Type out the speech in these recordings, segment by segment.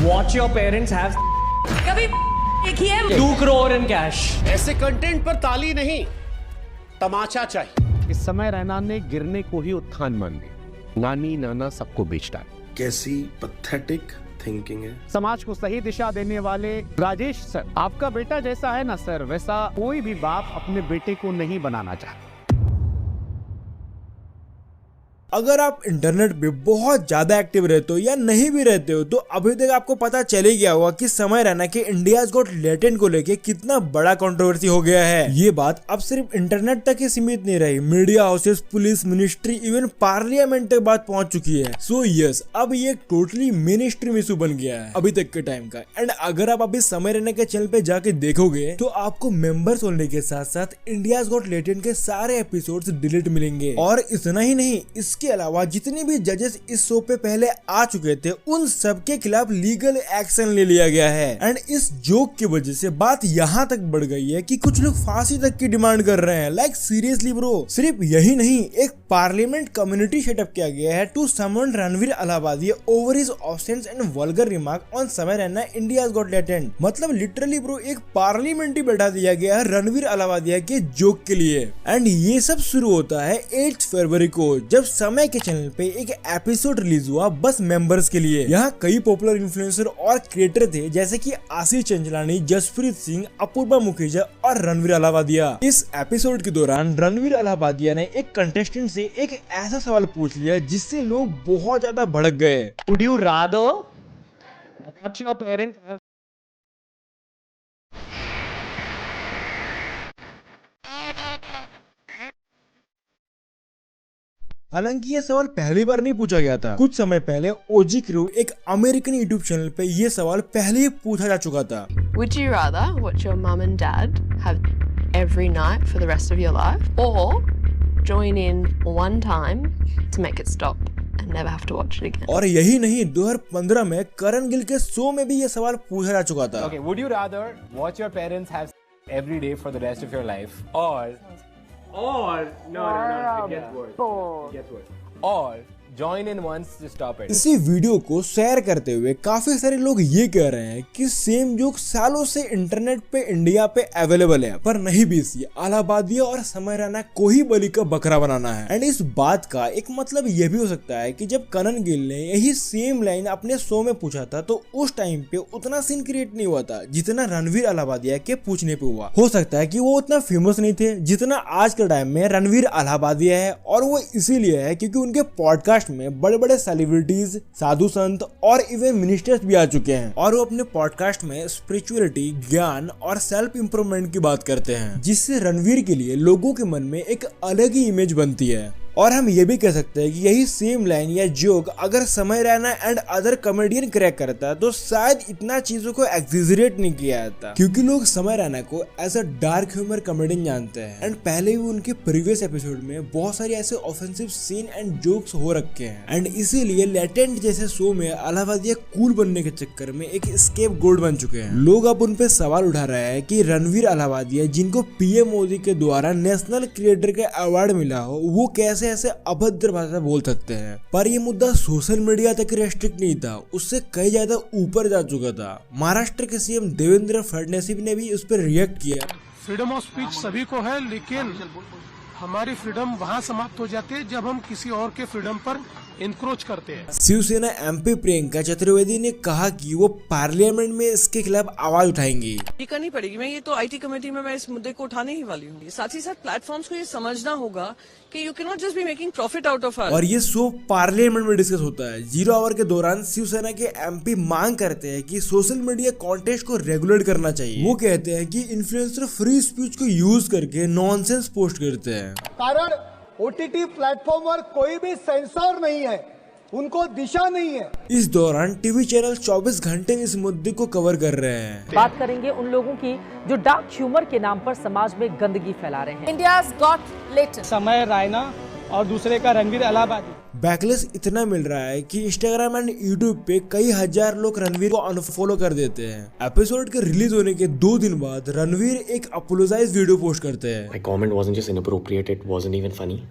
Watch your parents have कभी एक ही है 2 crore in cash. ऐसे कंटेंट पर ताली नहीं, तमाचा चाहिए। इस समय रैना ने गिरने को ही उत्थान मान लिया। नानी नाना सबको बेच डाला। कैसी पैथेटिक थिंकिंग है। समाज को सही दिशा देने वाले राजेश सर, आपका बेटा जैसा है ना सर, वैसा कोई भी बाप अपने बेटे को नहीं बनाना चाहता। अगर आप इंटरनेट पे बहुत ज्यादा एक्टिव रहते हो या नहीं भी रहते हो तो अभी तक आपको पता चल ही गया होगा कि समय रैना के इंडियाज गॉट टैलेंट को लेके कितना बड़ा कंट्रोवर्सी हो गया है। ये बात अब सिर्फ इंटरनेट तक ही सीमित नहीं रही, media houses, police, ministry, even parliament तक बात पहुंच चुकी है। सो यस, अब ये टोटली मेन स्ट्रीम इशू बन गया है अभी तक के टाइम का। एंड अगर आप अभी समय रैना के चैनल पे जाके देखोगे तो आपको मेंबर्स होने के साथ साथ इंडियाज गॉट टैलेंट के सारे एपिसोड्स डिलीट मिलेंगे। और इतना ही नहीं, इसके अलावा जितने भी जजेस इस शो पे पहले आ चुके थे उन सब के खिलाफ लीगल एक्शन ले लिया गया है। एंड इस जोक की वजह से बात यहाँ तक बढ़ गई है कि कुछ लोग फांसी तक की डिमांड कर रहे हैं। Like seriously bro. सिर्फ यही नहीं, एक पार्लियामेंट कम्युनिटी सेटअप किया गया है to summon Ranveer Allahabadi over his obscene and vulgar remark on Samay Raina India's got talent. मतलब लिटरली ब्रो एक पार्लियामेंट ही बैठा दिया गया है रणवीर अलाहाबादी के जोक के लिए। एंड ये सब शुरू होता है 8 फरवरी को, जब समय के चैनल पे एक एपिसोड रिलीज हुआ बस मेंबर्स के लिए। यहाँ कई पॉपुलर इन्फ्लुएंसर और क्रिएटर थे जैसे कि आशीष चंचलानी, जसप्रीत सिंह, अपूर्वा मुखीजा और रणवीर अलाहाबादिया। इस एपिसोड के दौरान रणवीर अलाहाबादिया ने एक कंटेस्टेंट से एक ऐसा सवाल पूछ लिया जिससे लोग बहुत ज्यादा भड़क गए। Would you rather watch your parents have हालांकि ये सवाल पहली बार नहीं पूछा गया था। कुछ समय पहले ओजी क्रू एक अमेरिकन यूट्यूब चैनल पे ये सवाल पहले ही पूछा जा चुका था। Would you rather watch your mum and dad have every night for the rest of your life, or join in one time to make it stop and never have to watch it again? और यही नहीं, 2015 में करण गिल के show में भी ये सवाल पूछा जा चुका था। Okay, would you rather watch your parents have every day for the rest of your life, or no, it gets worse. Or join in once to stop it. इसी वीडियो को शेयर करते हुए काफी सारे लोग ये कह रहे हैं कि सेम जोक सालों से इंटरनेट पे इंडिया पे अवेलेबल है, पर नहीं बीसी अलाहाबादिया और समय रैना को ही बलि का बकरा बनाना है। एंड इस बात का एक मतलब ये भी हो सकता है कि जब करण गिल ने यही सेम लाइन अपने शो में पूछा था तो उस टाइम पे उतना सीन क्रिएट नहीं हुआ था जितना रणवीर अलाहाबादिया के पूछने पे हुआ। हो सकता है कि वो उतना फेमस नहीं थे जितना आज के टाइम में रणवीर अलाहाबादिया है, और वो इसीलिए है क्योंकि उनके पॉडकास्ट में बड़े बड़े सेलिब्रिटीज, साधु संत और इवन मिनिस्टर्स भी आ चुके हैं, और वो अपने पॉडकास्ट में स्पिरिचुअलिटी, ज्ञान और सेल्फ इंप्रूवमेंट की बात करते हैं, जिससे रणवीर के लिए लोगों के मन में एक अलग ही इमेज बनती है। और हम ये भी कह सकते हैं कि यही सेम लाइन या जोक अगर समय Raina and other comedian crack करता तो शायद इतना चीजों को एग्जिजरेट नहीं किया जाता, क्योंकि लोग समय रैना को as a dark humour comedian जानते हैं। एंड पहले भी उनके प्रीवियस एपिसोड में बहुत सारे ऐसे ऑफेंसिव सीन एंड जोक्स हो रखे हैं। एंड इसीलिए लेटेंट जैसे शो में अलाहाबादिया कूल बनने के चक्कर में एक स्केप गोल्ड बन चुके हैं। लोग अब उन पे सवाल उठा रहे हैं कि रणवीर अलाहाबादिया, जिनको पीएम मोदी के द्वारा नेशनल क्रिएटर का अवार्ड मिला हो, वो कैसे ऐसे अभद्र भाषा बोल सकते हैं। पर ये मुद्दा सोशल मीडिया तक रेस्ट्रिक्ट नहीं था, उससे कई ज्यादा ऊपर जा चुका था। महाराष्ट्र के सीएम देवेंद्र फडणवीस ने भी उस पर रिएक्ट किया। फ्रीडम ऑफ स्पीच सभी को है, लेकिन हमारी फ्रीडम वहाँ समाप्त हो जाती है जब हम किसी और के फ्रीडम पर इंक्रोच करते हैं। शिवसेना एमपी प्रियंका चतुर्वेदी ने कहा कि वो पार्लियामेंट में इसके खिलाफ आवाज उठाएंगी। ये करनी पड़ेगी। मैं ये तो आईटी कमेटी में मैं इस मुद्दे को उठाने ही वाली हूँ। साथ ही साथ प्लेटफॉर्म्स को ये समझना होगा कि you can not just be making profit out of. और ये शो पार्लियामेंट में डिस्कस होता है। 0 आवर के दौरान शिवसेना के एमपी मांग करते हैं कि सोशल मीडिया कंटेंट को रेगुलेट करना चाहिए। वो कहते हैं कि इन्फ्लुएंसर फ्री स्पीच को यूज करके नॉनसेंस पोस्ट करते हैं। कारण ओटीटी प्लेटफॉर्म पर कोई भी सेंसर नहीं है, उनको दिशा नहीं है। इस दौरान टीवी चैनल 24 घंटे इस मुद्दे को कवर कर रहे हैं। बात करेंगे उन लोगों की जो डार्क ह्यूमर के नाम पर समाज में गंदगी फैला रहे हैं। इंडियाज गॉट टैलेंट, समय रैना और दूसरे का रणवीर अलाहाबादी। बैकलेस इतना मिल रहा है कि इंस्टाग्राम एंड यूट्यूब पे कई हजार लोग रणवीर को अनफॉलो कर देते हैं। एपिसोड के रिलीज होने के 2 दिन बाद रणवीर एक अपोलोजाइज वीडियो पोस्ट करते हैं। My comment wasn't just inappropriate, it wasn't even funny.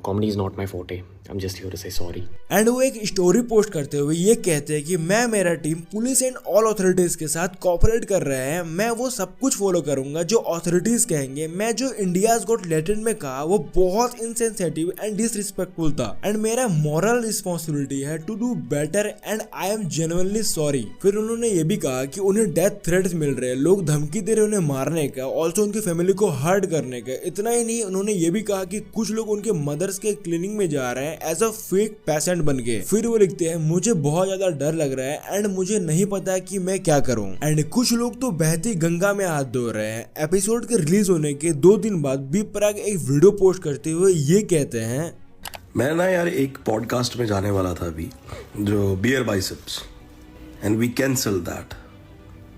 Comedy is not my forte. I'm just here to say sorry. And वो एक स्टोरी पोस्ट करते हुए ये कहते हैं कि मैं मेरा team police and all authorities के साथ कोऑपरेट कर रहे हैं। मैं वो सब कुछ फॉलो करूंगा जो अथॉरिटीज कहेंगे। मैं जो इंडियाज गॉट लेटेंट में कहा वो बहुत इनसेंसिटिव एंड डिसरिस्पेक्टफुल था एंड मेरा मॉरल रिस्पॉन्सिबिलिटी है to do better and I am genuinely sorry. फिर उन्होंने ये भी कहा कि उन्हें डेथ थ्रेट्स मिल रहे हैं, लोग धमकी दे रहे उन्हें मारने का, ऑल्सो उनकी फैमिली को हर्ट करने का। इतना ही नहीं, उन्होंने ये भी कहा कि कुछ लोग उनके मदर्स के क्लिनिक में जा रहे हैं एज अ फेक पेशेंट बन के। फिर वो लिखते हैं मुझे बहुत ज्यादा डर लग रहा है एंड मुझे नहीं पता कि मैं क्या करूं। एंड कुछ लोग तो बहती गंगा में हाथ धो रहे हैं। एपिसोड के रिलीज होने के 2 दिन बाद बी प्राक एक वीडियो पोस्ट करते हुए ये कहते हैं, मैं ना यार एक पॉडकास्ट में जाने वाला था अभी, जो beer biceps, and we cancel that.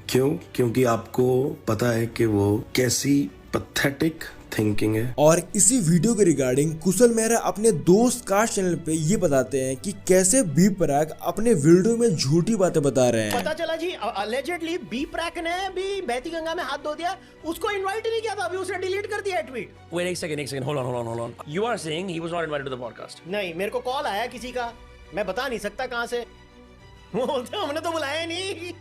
क्यों? क्योंकि आपको पता है कि वो कैसी पैथेटिक थिंकिंग है। और इसी वीडियो के रिगार्डिंग कुशल मेहरा अपने दोस्त कास्ट चैनल पे ये बताते हैं कि कैसे बी प्राक अपने वीडियो में झूठी बातें बता रहे हैं। पता चला जी अलेजेडली बी प्राक ने भी बहती गंगा में हाथ धो दिया, उसको इनवाइट ही नहीं किया था, अभी उसने डिलीट कर दिया tweet. Wait a second, hold on. You are saying he was not invited to the podcast? नहीं, मेरे को कॉल आया किसी का, मैं बता नहीं सकता कहां से। हमने तो बुलाया नहीं।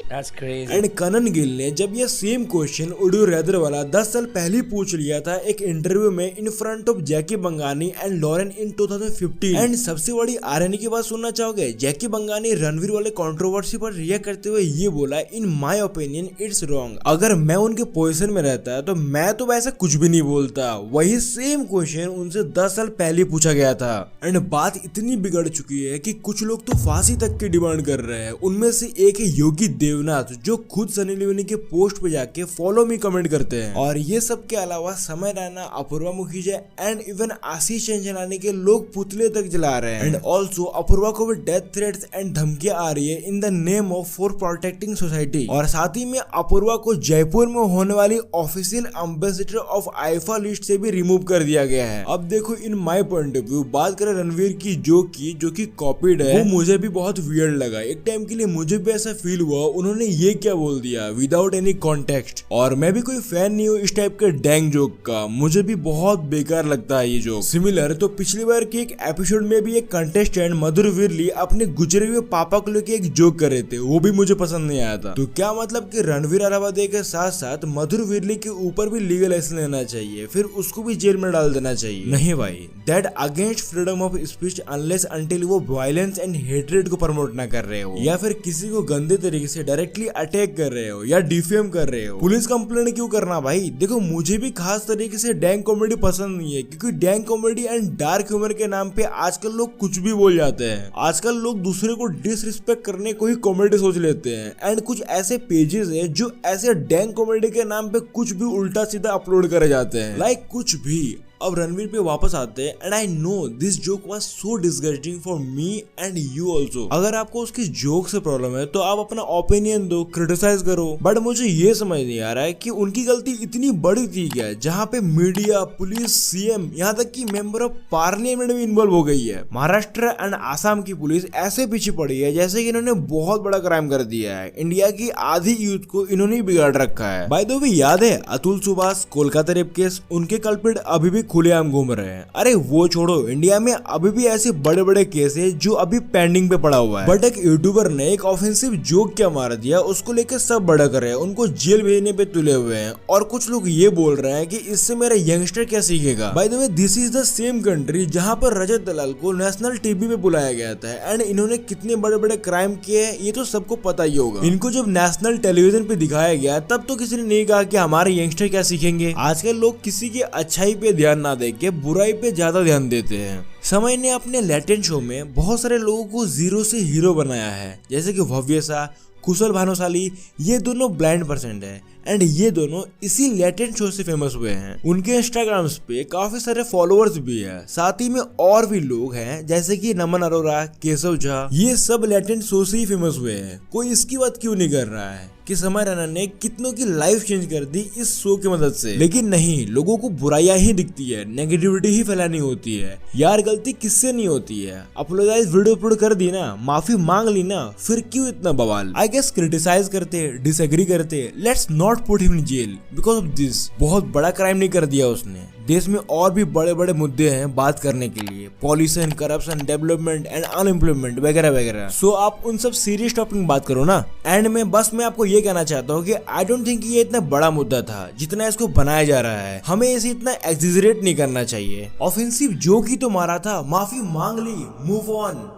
That's crazy. And Kanan Gill ने जब ये सेम क्वेश्चन उडू रैदर वाला 10 साल पहले पूछ लिया था एक इंटरव्यू में in front of Jackie Bhagnani and Lauren in 2015। And सबसे बड़ी आयरनी की बात सुनना चाहोगे, जैकी बंगानी रणवीर वाले कंट्रोवर्सी पर रिएक्ट करते हुए ये बोला, in my opinion it's wrong. अगर मैं उनके पोजीशन में रहता तो मैं तो वैसा कुछ भी नहीं बोलता। वही सेम क्वेश्चन उनसे 10 साल पहले पूछा गया था। एंड बात इतनी बिगड़ चुकी है कि कुछ लोग तो फांसी तक की डिमांड कर रहे हैं। उनमें से एक है योगी देवनाथ, जो खुद सनी लियोनी के पोस्ट पे जाके फॉलो मी कमेंट करते हैं। और ये सब के अलावा समय रैना, अपूर्वा मुखीजा एंड इवन आशीष चंचलानी के लोग पुतले तक जला रहे हैं। एंड ऑल्सो अपूर्वा को भी डेथ थ्रेट्स एंड धमकियां आ रही है in the name of for protecting society. और साथ ही में अपूर्वा को जयपुर में होने वाली official ambassador of IIFA list से भी रिमूव कर दिया गया है। अब देखो in my point of view, बात करें रणवीर की जो कि कॉपीड है, वो मुझे भी बहुत वियर्ड लगा। एक टाइम के लिए मुझे भी ऐसा फील हुआ उन्होंने ये क्या बोल दिया विदाउट एनी कॉन्टेक्स्ट। और मैं भी कोई फैन नहीं हूँ इस टाइप के डैंग जोक का, मुझे भी बहुत बेकार लगता है ये जोक। सिमिलर तो पिछली बार के एक एपिसोड में भी एक कंटेस्टेंट मधुर विरली अपने गुजरे हुए पापा को लेके एक जोक कर रहे थे, वो भी मुझे पसंद नहीं आया था। तो क्या मतलब कि रणवीर अलाहाबादी के साथ साथ मधुर विरली के ऊपर भी लीगल एक्शन लेना चाहिए, फिर उसको भी जेल में डाल देना चाहिए? नहीं भाई, that against freedom of speech unless until वो वायलेंस एंड हेट्रेड को प्रमोट ना कर रहे हो, या फिर किसी को गंदे तरीके से डायरेक्टली अटैक कर रहे हो या डिफेम कर रहे हो। पुलिस कंप्लेंट क्यों करना भाई? देखो मुझे भी खास तरीके से डैंग कॉमेडी पसंद नहीं है, क्योंकि dang comedy and dark humour के नाम पे आजकल लोग कुछ भी बोल जाते हैं। आजकल लोग दूसरे को डिसरिस्पेक्ट करने को ही कॉमेडी सोच लेते हैं। एंड कुछ ऐसे पेजेस है जो ऐसे डैंग कॉमेडी के नाम पे कुछ भी उल्टा सीधा अपलोड करे जाते हैं, लाइक कुछ भी। अब रणवीर पे वापस आते हैं and I know this joke was so disgusting for me and you also. अगर आपको उसकी जोक से प्रॉब्लम है तो आप अपना ओपिनियन दो, क्रिटिसाइज करो, बट मुझे ये समझ नहीं आ रहा है कि उनकी गलती इतनी बड़ी थी क्या, जहाँ पे मीडिया, पुलिस, सीएम, यहाँ तक कि मेंबर ऑफ पार्लियामेंट भी इन्वॉल्व हो गई है। महाराष्ट्र एंड आसाम की पुलिस ऐसे पीछे पड़ी है जैसे कि इन्होंने बहुत बड़ा क्राइम कर दिया है। इंडिया की आधी यूथ को इन्होंने बिगाड़ रखा है। बाय द वे याद है अतुल सुभाष कोलकाता रेप केस, उनके कल्प्रिट अभी भी खुलेआम घूम रहे हैं। अरे वो छोड़ो, इंडिया में अभी भी ऐसे बड़े बड़े केस है जो अभी पेंडिंग पे पड़ा हुआ है। बट एक यूट्यूबर ने एक ऑफेंसिव जोक क्या मार दिया, उसको लेकर सब भड़क रहे हैं, उनको जेल भेजने पे तुले हुए हैं। और कुछ लोग ये बोल रहे हैं कि इससे मेरा यंगस्टर क्या सीखेगा। By the way this is the same country जहां पर रजत दलाल को नेशनल टीवी पे बुलाया गया था एंड इन्होंने कितने बड़े बड़े क्राइम किए हैं ये तो सबको पता ही होगा। इनको जब नेशनल टेलीविजन पे दिखाया गया तब तो किसी ने नहीं कहा कि हमारे यंगस्टर क्या सीखेंगे। आजकल लोग किसी की अच्छाई पे ध्यान ना दे के बुराई पे ज्यादा ध्यान देते हैं। समय ने अपने लेटेंट शो में बहुत सारे लोगों को जीरो से हीरो बनाया है, जैसे कि भव्य सा, कुशल भानुशाली, ये दोनों ब्लाइंड पर्सन है एंड ये दोनों इसी लेटेंट शो से फेमस हुए हैं। उनके इंस्टाग्राम्स पे काफी सारे फॉलोअर्स भी है, साथ ही में और भी लोग हैं जैसे कि नमन अरोरा, केशव झा, ये सब लेटेंट शो से ही फेमस हुए हैं। कोई इसकी बात क्यों नहीं कर रहा है कि समय रैना ने कितनों की लाइफ चेंज कर दी इस शो की मदद से। लेकिन नहीं, लोगों को बुराइयां ही दिखती है, नेगेटिविटी ही फैलानी होती है। यार गलती किससे नहीं होती है, अपोलोजाइज वीडियो अपलोड कर दी ना, माफी मांग ली ना, फिर क्यों इतना बवाल। आई गेस क्रिटिसाइज करते, डिसएग्री करते, let's not put him in jail because of this. बहुत बड़ा क्राइम नहीं कर दिया उसने। देश में और भी बड़े बड़े मुद्दे हैं बात करने के लिए, pollution, corruption, development and unemployment वगैरह वगैरह। सो आप उन सब सीरियस टॉपिक बात करो ना। एंड में बस मैं आपको ये कहना चाहता हूँ कि आई डोंट थिंक ये इतना बड़ा मुद्दा था जितना इसको बनाया जा रहा है। हमें इसे इतना एक्सैजरेट नहीं करना चाहिए। ऑफेंसिव जो की तो मारा था, माफी मांग ली, मूव ऑन।